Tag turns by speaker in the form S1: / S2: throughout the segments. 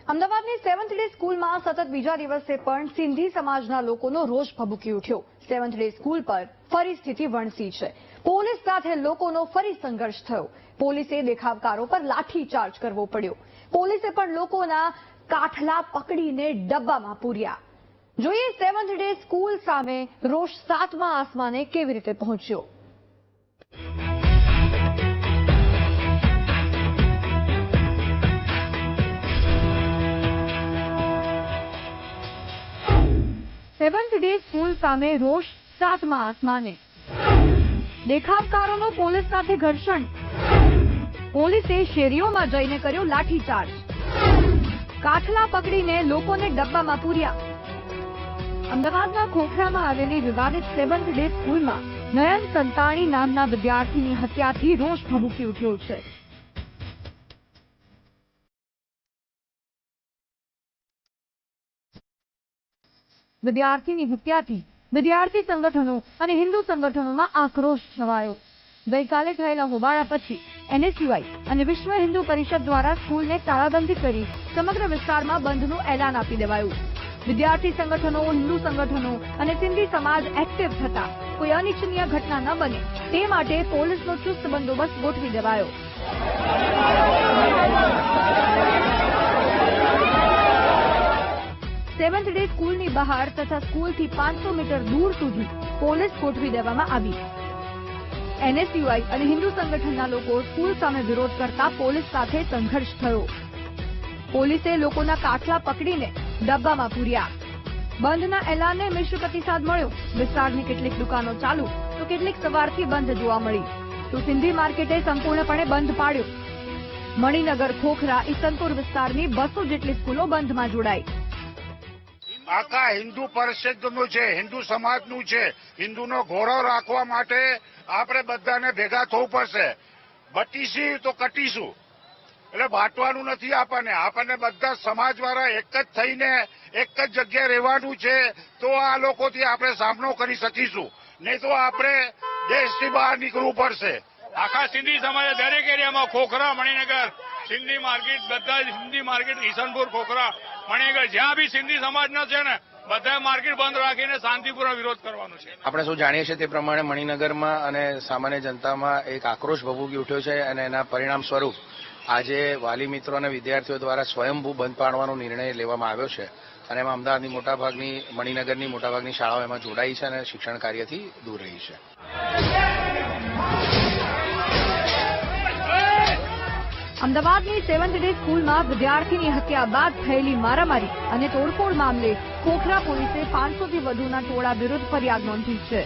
S1: અમદાવાદની 7th day સ્કૂલમાં સતત બીજા દિવસે પણ સિંધી સમાજના લોકોનો રોષ ભભૂકી ઉઠ્યો। 7th ડે સ્કૂલ પર ફરી સ્થિતિ વણસી છે। પોલીસ સાથે લોકોનો ફરી સંઘર્ષ થયો। પોલીસે દેખાવકારો પર લાઠીચાર્જ કરવો પડ્યો। પોલીસે પણ લોકોના કાઠલા પકડીને ડબ્બામાં પૂર્યા। જોઈએ 7th ડે સ્કૂલ સામે રોષ 7મા આસમાને કેવી રીતે પહોંચ્યો। સેવન્થ ડે સ્કૂલ સામે રોષ 7મા આસમાને। દેખાવકારોનો પોલીસ સાથે ઘર્ષણ। પોલીસે શેરીઓમાં જઈને કર્યો લાઠીચાર્જ। કાઠલા પકડીને લોકોને ડબ્બામાં પૂર્યા। અમદાવાદના ખોખરામાં આવેલી વિવાદિત 7th ડે સ્કૂલમાં નયન સંતાણી નામના વિદ્યાર્થીની હત્યાથી રોષ ભભૂકી ઉઠ્યો છે। વિદ્યાર્થીની હત્યાથી વિદ્યાર્થી સંગઠનો અને હિન્દુ સંગઠનોમાં આક્રોશ છવાયો। ગઈકાલે થયેલા હોબાળા પછી એનએસયુઆઈ અને વિશ્વ હિન્દુ પરિષદ દ્વારા સ્કૂલને તાળાબંધી કરી સમગ્ર વિસ્તારમાં બંધનું એલાન આપી દેવાયું। વિદ્યાર્થી સંગઠનો, હિન્દુ સંગઠનો અને સિંધી સમાજ એક્ટિવ થતા કોઈ અનિચ્છનીય ઘટના ન બને તે માટે પોલીસનો ચુસ્ત બંદોબસ્ત ગોઠવી દેવાયો। 7th ડે સ્કૂલની બહાર તથા સ્કૂલથી 500 મીટર દૂર સુધી પોલીસ ગોઠવી દેવામાં આવી। એનએસયુઆઈ અને હિન્દુ સંગઠનના લોકો સ્કૂલ સામે વિરોધ કરતા પોલીસ સાથે સંઘર્ષ થયો। પોલીસે લોકોના કાઠલા પકડીને ડબ્બામાં પૂર્યા। બંધના એલાનને મિશ્ર પ્રતિસાદ મળ્યો। વિસ્તારની કેટલીક દુકાનો ચાલુ તો કેટલીક સવારથી બંધ જોવા મળી તો સિંધી માર્કેટે સંપૂર્ણપણે બંધ પાડ્યો। મણિનગર, ખોખરા, ઈસનપુર વિસ્તારની 200 જેટલી સ્કૂલો બંધમાં જોડાઈ।
S2: આખા હિન્દુ પરિષદનું છે, હિન્દુ સમાજનું છે। હિન્દુનો ગૌરવ રાખવા માટે આપણે બધાને ભેગા થવું પડશે। બટીશું તો કટીશું, એટલે બાંટવાનું નથી। આપણને બધા સમાજવાળા એક જ થઈને એક જ જગ્યાએ રહેવાનું છે, તો આ લોકોથી આપણે સામનો કરી શકીશું। નહીં તો આપણે દેશથી બહાર નીકળવું પડશે।
S3: આખા સિંધી સમાજે દરેક એરિયામાં ખોખરા, મણિનગર, સિંધી માર્કેટ, બધા સિંધી માર્કેટ, ઈસનપુર, ખોખરા, મણિનગર જ્યાં બી સિંધી સમાજના છે ને બધા માર્કેટ બંધ રાખીને શાંતિપૂર્વક વિરોધ કરવાનો છે।
S4: આપણે શું જાણીએ છીએ તે પ્રમાણે મણિનગરમાં અને સામાન્ય જનતામાં એક આક્રોશ ભભૂકી ઉઠ્યો છે અને એના પરિણામ સ્વરૂપ આજે વાલી મિત્રો અને વિદ્યાર્થીઓ દ્વારા સ્વયંભૂ બંધ પાડવાનો નિર્ણય લેવામાં આવ્યો છે અને એમાં અમદાવાદની મોટાભાગની, મણિનગરની મોટાભાગની શાળાઓ એમાં જોડાઈ છે અને શિક્ષણ કાર્યથી દૂર રહી છે।
S1: અમદાવાદની 7th ડે સ્કૂલમાં વિદ્યાર્થીની હત્યા બાદ થયેલી મારામારી અને તોડફોડ મામલે ખોખરા પોલીસે 500થી વધુના ટોળા વિરુદ્ધ ફરિયાદ નોંધી છે।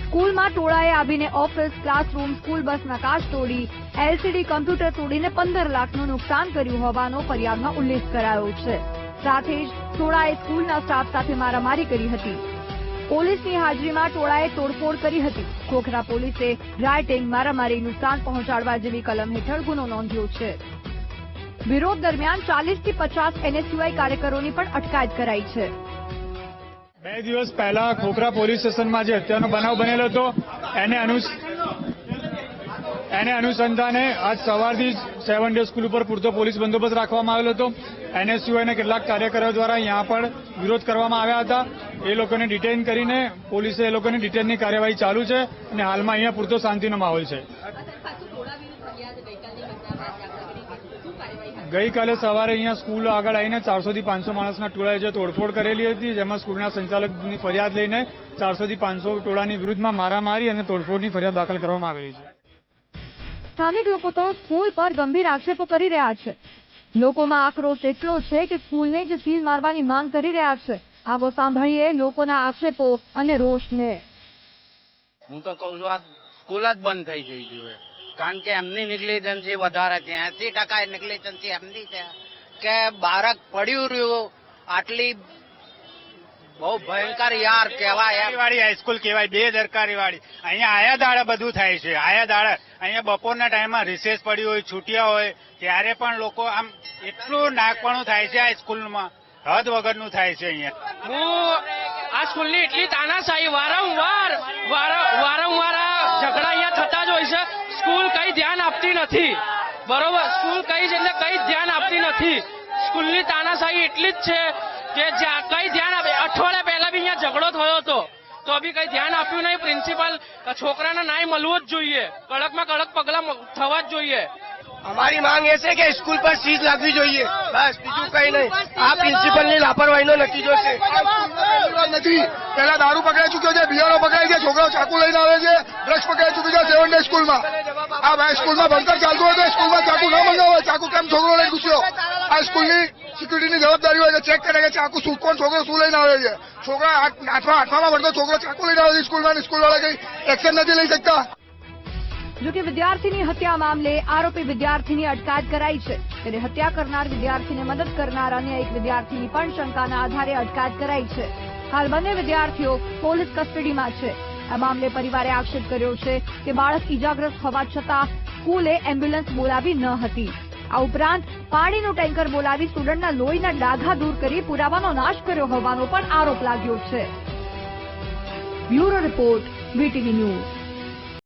S1: સ્કૂલમાં ટોળાએ આવીને ઓફિસ, ક્લાસરૂમ, સ્કૂલ બસના કાચ તોડી, એલસીડી કમ્પ્યુટર તોડીને 15 લાખનું નુકસાન કર્યું હોવાનો ફરિયાદમાં ઉલ્લેખ કરાયો છે। સાથે જ ટોળાએ સ્કૂલના સ્ટાફ સાથે મારામારી કરી હતી। પોલીસની હાજરીમાં ટોળાએ તોડફોડ કરી હતી। ખોખરા પોલીસે રાઇટિંગ, મારામારી, નુકસાન પહોંચાડવા જેવી કલમ હેઠળ ગુનો નોંધ્યો છે। વિરોધ દરમિયાન 40થી 50 એનએસયુઆઈ કાર્યકરોની પણ અટકાયત કરાઈ છે।
S5: 2 દિવસ પહેલા ખોખરા પોલીસ સ્ટેશનમાં જે હત્યાનો બનાવ બનેલો હતો એને અનુસંધાને આજ સવારથી 7th ડે સ્કૂલ ઉપર પૂરતો પોલીસ બંદોબસ્ત રાખવામાં આવેલો હતો। એનએસયુઆઈના કેટલાક કાર્યકરો દ્વારા અહીંયા પણ વિરોધ કરવામાં આવ્યા હતા। એ લોકોને ડિટેઇન કરીને પોલીસે એ લોકોની ડિટેઇનની કાર્યવાહી ચાલુ છે અને હાલમાં અહીંયા પૂરતો શાંતિનો માહોલ છે। ગઈકાલે સવારે અહીંયા સ્કૂલ આગળ આવીને 400થી 500 માણસના ટોળાએ જે તોડફોડ કરેલી હતી, જેમાં સ્કૂલના સંચાલકની ફરિયાદ લઈને 400થી 500 ટોળાની વિરુદ્ધમાં મારામારી અને તોડફોડની ફરિયાદ દાખલ કરવામાં આવેલી છે।
S1: સ્થાનિક લોકો તો સ્કૂલ પર ગંભીર આક્ષેપો કરી રહ્યા છે। લોકોમાં આક્રોશ એટલો છે કે સ્કૂલને જ સીલ મારવાની માંગ કરી રહ્યા છે। આવો સાંભળીએ લોકોના આક્ષેપો અને રોષને।
S6: હું તો કહું છું આ સ્કૂલ જ બંધ થઈ જવી જોઈએ, કારણ કે એમની નેગ્લિજન્સી વધારે છે। 80% નેગ્લિજન્સી એમની છે કે બાળક પડ્યું રહ્યું આટલી બહુ ભયંકર યાર કહેવાય।
S3: વાળી હાઈસ્કૂલ કહેવાય, બેદરકારી વાળી। અહીંયા આયા દાડે બધું થાય છે। આયા દાડે અહીંયા બપોરના ટાઈમમાં રિસેસ પડી હોય, છૂટ્યા હોય ત્યારે પણ લોકો આમ એટલું નાકપણું થાય છે આ સ્કૂલમાં, હદ વગરનું થાય છે। અહીંયા
S7: હું આ સ્કૂલની એટલી તાનાશાહી, વારંવાર ઝઘડા અહીંયા થતા જ હોય છે। સ્કૂલ કઈ ધ્યાન આપતી નથી, બરોબર? સ્કૂલ કઈ જ એટલે કઈ ધ્યાન આપતી નથી। સ્કૂલની તાનાશાહી એટલી જ છે કે જ્યાં કઈ ધ્યાન આપે. અઠવાડિયા પહેલા બી અહીંયા ઝઘડો થયો હતો તો બી કઈ ધ્યાન આપ્યું નહીં. પ્રિન્સિપાલ છોકરાને ન્યાય મળવો જ જોઈએ, કડકમાં કડક પગલા થવા જ જોઈએ.
S8: અમારી માંગ એ છે કે સ્કૂલ પર સીઝ લાગવી જોઈએ, બસ બીજું કઈ નહીં. આ પ્રિન્સિપલની લાપરવાહીનો નતીજો છે.
S9: નથી પેલા દારૂ પકડાઈ ચુક્યો છે, બિયારો પકડાઈ છે, છોકરાઓ ચાકુ લઈને આવે છે, ડ્રગ્સ પકડાઈ ચુક્યું છે 7 ડે સ્કૂલમાં. આ ભાઈ સ્કૂલમાં ભણતર ચાલતું હોય તો સ્કૂલમાં ચાકુ ન મંગાવે. ચાકુ કેમ છોકરો લઈને ઘૂસ્યો? આ સ્કૂલની સિક્યુરિટીની જવાબદારી હોય કે ચેક કરે કે ચાકુ શું કોણ છોકરો શું લઈને આવે છે. છોકરા આઠમાં ભણતો છોકરો ચાકુ લઈને આવે છે સ્કૂલમાં, સ્કૂલ વાળા કઈ એક્શન નથી લઈ શકતા.
S1: જોકે વિદ્યાર્થીની હત્યા મામલે આરોપી વિદ્યાર્થીની અટકાયત કરાઈ છે, ત્યારે હત્યા કરનાર વિદ્યાર્થીને મદદ કરનાર અન્ય એક વિદ્યાર્થીની પણ શંકાના આધારે અટકાયત કરાઈ છે. હાલ બંને વિદ્યાર્થીઓ પોલીસ કસ્ટડીમાં છે. આ મામલે પરિવારે આક્ષેપ કર્યો છે કે બાળક ઇજાગ્રસ્ત હોવા છતાં સ્કૂલે એમ્બ્યુલન્સ બોલાવી ન હતી. આ ઉપરાંત પાણીનું ટેન્કર બોલાવી સ્ટુડન્ટના લોહીના ડાઘા દૂર કરી પુરાવાનો નાશ કર્યો હોવાનો પણ આરોપ લાગ્યો છે. Bureau report, VTV news.